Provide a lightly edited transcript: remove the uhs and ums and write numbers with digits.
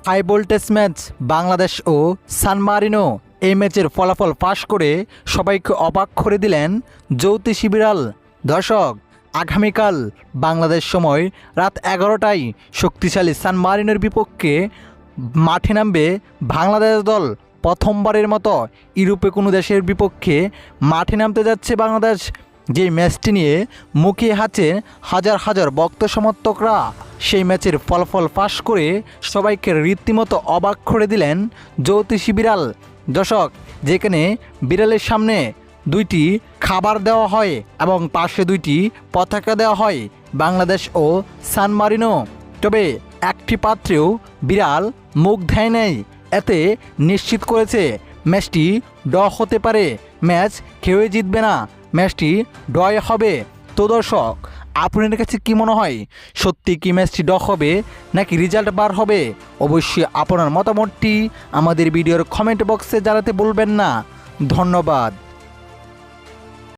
High voltage match Bangladesh ও সান Marino. এই ম্যাচের ফলাফল ফাঁস করে সবাইকে অবাক করে দিলেন জ্যোতিষী বিড়াল। দর্শক, আগামীকাল বাংলাদেশ সময় রাত 11টায় শক্তিশালী সান মারিনোর বিপক্ষে মাঠে নামবে বাংলাদেশ দল। প্রথমবারের মতো ইউরোপে কোনো দেশের বিপক্ষে মাঠে নামতে যাচ্ছে বাংলাদেশ। যে ম্যাচটি নিয়ে মুখিয়ে আছেন হাজার হাজার ভক্ত সমর্থকরা, সেই ম্যাচের ফলাফল ফাঁস করে সবাইকে রীতিমতো অবাক করে দিলেন জ্যোতিষী বিড়াল। দর্শক, যেখানে বিড়ালের সামনে দুইটি খাবার দেওয়া হয় এবং পাশে দুইটি পতাকা দেওয়া হয় বাংলাদেশ ও সান মারিনো, তবে একটি পাত্রেও বিড়াল মুখ দেয় নেই। এতে নিশ্চিত করেছে ম্যাচটি ড হতে পারে, ম্যাচ কেউই জিতবে না, ম্যাচটি ড্রয় হবে। তো দর্শক, আপনাদের কাছে কি মনে হয়, সত্যি কি ম্যাচটি ড হবে নাকি রেজাল্ট বার হবে? অবশ্যই আপনার মতামতটি আমাদের ভিডিওর কমেন্ট বক্সে জানাতে ভুলবেন না। ধন্যবাদ।